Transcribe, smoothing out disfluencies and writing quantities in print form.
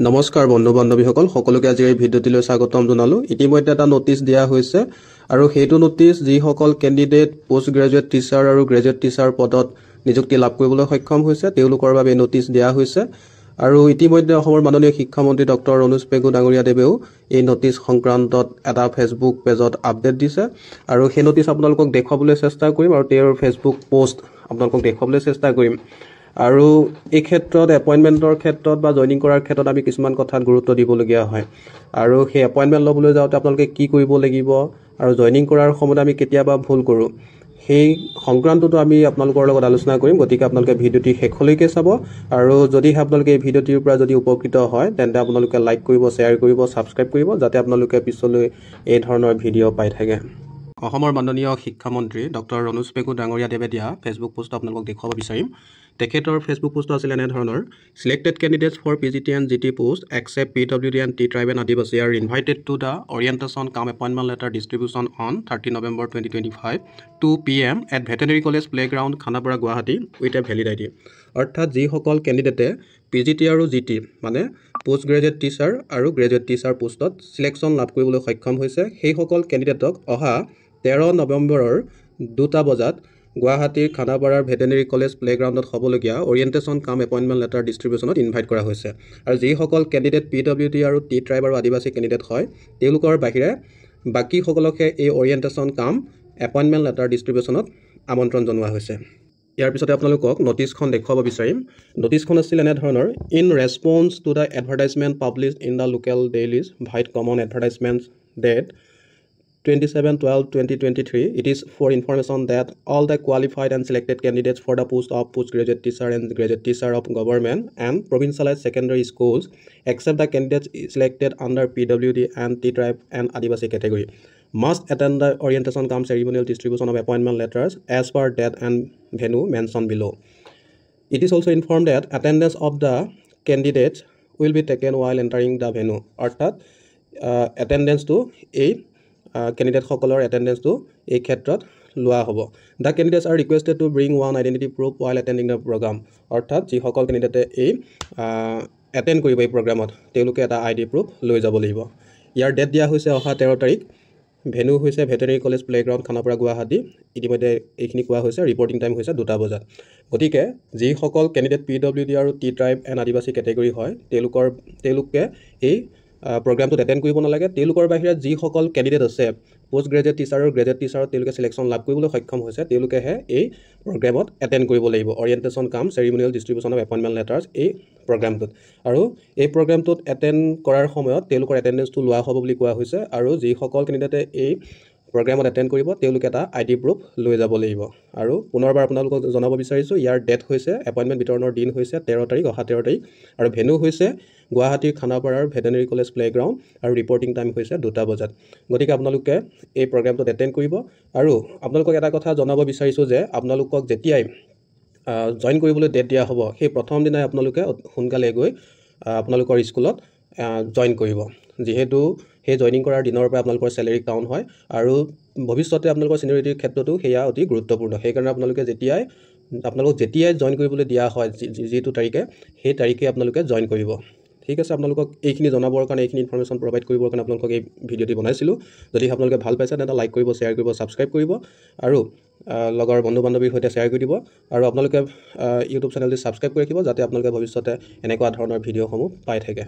নমস্কাৰ বন্ধু বান্ধৱীসকল সকলোকে আজি এই ভিডিঅ'টিলৈ স্বাগতম জনালো। ইতিমধ্যে এটা নোটিছ দিয়া হৈছে আৰু সেইটো নোটিছ যিসকল কেণ্ডিডেট পোষ্ট গ্ৰেজুৱেট টিচাৰ আৰু গ্ৰেজুৱেট টিচাৰ পদত নিযুক্তি লাভ কৰিবলৈ সক্ষম হৈছে তেওঁলোকৰ বাবে নোটিছ দিয়া হৈছে আৰু ইতিমধ্যে অসমৰ মাননীয় শিক্ষামন্ত্ৰী ডক্টৰ ৰণোজ পেগু ডাঙৰীয়াদেৱেও এই নোটিছ সংক্ৰান্তত এটা ফেচবুক পেজত আপডেট দিছে আৰু সেই নোটিছ আপোনালোকক দেখুৱাবলৈ চেষ্টা কৰিম আৰু তেওঁৰ ফেচবুক পোষ্ট আপোনালোকক দেখুৱাবলৈ চেষ্টা কৰিম। আৰু এই ক্ষেত্ৰত এপইণ্টমেণ্টৰ ক্ষেত্ৰত বা জইনিং কৰাৰ ক্ষেত্ৰত আমি কিছুমান কথাত গুৰুত্ব দিবলগীয়া হয় আৰু সেই এপইণ্টমেণ্ট ল'বলৈ যাওঁতে আপোনালোকে কি কৰিব লাগিব আৰু জইনিং কৰাৰ সময়ত আমি কেতিয়াবা ভুল কৰোঁ সেই সংক্ৰান্তটো আমি আপোনালোকৰ লগত আলোচনা কৰিম। গতিকে আপোনালোকে ভিডিঅ'টি শেষলৈকে চাব আৰু যদিহে আপোনালোকে এই ভিডিঅ'টিৰ পৰা যদি উপকৃত হয় তেন্তে আপোনালোকে লাইক কৰিব, শ্বেয়াৰ কৰিব, ছাবস্ক্ৰাইব কৰিব যাতে আপোনালোকে পিছলৈ এই ধৰণৰ ভিডিঅ' পাই থাকে। অসমৰ মাননীয় শিক্ষামন্ত্ৰী ডক্টৰ ৰণোজ পেগু ডাঙৰীয়াদেৱে দিয়া ফেচবুক পোষ্ট আপোনালোকক দেখুৱাব বিচাৰিম। তেখেতৰ ফেচবুক পোষ্টটো আছিল এনেধৰণৰ: selected candidates for PGT and GT post except PWD and T Tribe and Adivasi are invited to the orientation cum appointment letter distribution on 30 November 2025 2 PM at Veterinary College Playground Khanapara Guwahati with a valid ID। অৰ্থাৎ যিসকল কেণ্ডিডেটে PGT আৰু GT মানে post graduate teacher আৰু graduate teacher পোষ্টত selection লাভ কৰিবলৈ সক্ষম হৈছে সেইসকল কেণ্ডিডেটক অহা 13 নৱেম্বৰৰ 2টা বজাত গুৱাহাটীৰ খানাপাৰাৰ ভেটেনেৰী কলেজ প্লেগ্ৰাউণ্ডত হ'বলগীয়া অৰিয়েণ্টেশ্যন কাম এপইণ্টমেণ্ট লেটাৰ ডিষ্ট্ৰিবিউশ্যনত ইনভাইট কৰা হৈছে। আৰু যিসকল কেণ্ডিডেট PWD আৰু T Tribe আৰু আদিবাসী কেণ্ডিডেট হয় তেওঁলোকৰ বাহিৰে বাকীসকলকহে এই অৰিয়েণ্টেশ্যন কাম এপইণ্টমেণ্ট লেটাৰ ডিষ্ট্ৰিবিউশ্যনত আমন্ত্ৰণ জনোৱা হৈছে। ইয়াৰ পিছতে আপোনালোকক নটিছখন দেখুৱাব বিচাৰিম। নটিছখন আছিল এনেধৰণৰ: in response to the advertisement published in the local dailies vide common advertisement date 27/12/2023, it is for information that all the qualified and selected candidates for the post of postgraduate teacher and graduate teacher of government and provincialized secondary schools, except the candidates selected under PWD and T Tribe and Adivasi category, must attend the orientation cum ceremonial distribution of appointment letters as per date and venue mentioned below. It is also informed that attendance of the candidates will be taken while entering the venue. অৰ্থাৎ attendance-টো এই কেণ্ডিডেটসকলৰ এটেণ্ডেঞ্চটো এই ক্ষেত্ৰত লোৱা হ'ব। The candidates are requested to bring one identity proof while attending the programme. অৰ্থাৎ যিসকল কেণ্ডিডেটে এই attend কৰিব এই প্ৰগ্ৰামত তেওঁলোকে এটা ID প্ৰুফ লৈ যাব লাগিব। ইয়াৰ ডেট দিয়া হৈছে অহা 13 তাৰিখ। ভেনু হৈছে veterinary college playground Khanapara Guwahati. ইতিমধ্যে এইখিনি কোৱা হৈছে। ৰিপৰ্টিং টাইম হৈছে 2টা বজাত। গতিকে যিসকল কেণ্ডিডেট PWD আৰু T Tribe এণ্ড আদিবাসী কেটেগৰী হয় তেওঁলোকে এই প্ৰগ্ৰামটোত এটেণ্ড কৰিব নালাগে। তেওঁলোকৰ বাহিৰে যিসকল কেণ্ডিডেট আছে পোষ্ট গ্ৰেজুৱেট টিচাৰ আৰু গ্ৰেজুৱেট টিচাৰত তেওঁলোকে চিলেকশ্যন লাভ কৰিবলৈ সক্ষম হৈছে তেওঁলোকেহে এই প্ৰগ্ৰামত এটেণ্ড কৰিব লাগিব, অৰিয়েণ্টেশ্যন কাম চেৰিমনিয়েল ডিষ্ট্ৰিবিউশ্যন অফ এপইণ্টমেণ্ট লেটাৰ্ছ এই প্ৰগ্ৰামটোত। আৰু এই প্ৰগ্ৰামটোত এটেণ্ড কৰাৰ সময়ত তেওঁলোকৰ এটেণ্ডেঞ্চটো লোৱা হ'ব বুলি কোৱা হৈছে আৰু যিসকল কেণ্ডিডেটে এই প্ৰগ্ৰামত এটেণ্ড কৰিব তেওঁলোকে এটা ID প্ৰুফ লৈ যাব লাগিব। আৰু পুনৰবাৰ আপোনালোকক জনাব বিচাৰিছোঁ ইয়াৰ ডেট হৈছে এপইণ্টমেণ্ট বিতৰণৰ দিন হৈছে 13 তাৰিখ, অহা 13 তাৰিখ আৰু ভেনু হৈছে গুৱাহাটীৰ খানাপাৰাৰ ভেটেনেৰী কলেজ প্লেগ্ৰাউণ্ড আৰু ৰিপৰ্টিং টাইম হৈছে 2টা বজাত। গতিকে আপোনালোকে এই প্ৰগ্ৰামটোত এটেণ্ড কৰিব। আৰু আপোনালোকক এটা কথা জনাব বিচাৰিছোঁ যে আপোনালোকক যেতিয়াই জইন কৰিবলৈ ডেট দিয়া হ'ব সেই প্ৰথম দিনাই আপোনালোকে সোনকালে গৈ আপোনালোকৰ স্কুলত জইন কৰিব, যিহেতু সেই জইনিং কৰাৰ দিনৰ পৰা আপোনালোকৰ চেলেৰি কাউণ্ট হয় আৰু ভৱিষ্যতে আপোনালোকৰ চিনিয়ৰিটিৰ ক্ষেত্ৰতো সেয়া অতি গুৰুত্বপূৰ্ণ। সেইকাৰণে আপোনালোকে যেতিয়াই জইন কৰিবলৈ দিয়া হয় যিটো তাৰিখে সেই তাৰিখে আপোনালোকে জইন কৰিব। ঠিক আছে, আপোনালোকক এইখিনি জনাবৰ কাৰণে এইখিনি ইনফৰ্মেশ্যন প্ৰভাইড কৰিবৰ কাৰণে আপোনালোকক এই ভিডিঅ'টি বনাইছিলোঁ। যদি আপোনালোকে ভাল পাইছে তেন্তে লাইক কৰিব, শ্বেয়াৰ কৰিব, ছাবস্ক্ৰাইব কৰিব আৰু লগৰ বন্ধু বান্ধৱীৰ সৈতে শ্বেয়াৰ কৰি দিব আৰু আপোনালোকে ইউটিউব চেনেলটি ছাবস্ক্ৰাইব কৰি ৰাখিব যাতে আপোনালোকে ভৱিষ্যতে এনেকুৱা ধৰণৰ ভিডিঅ'সমূহ পাই থাকে।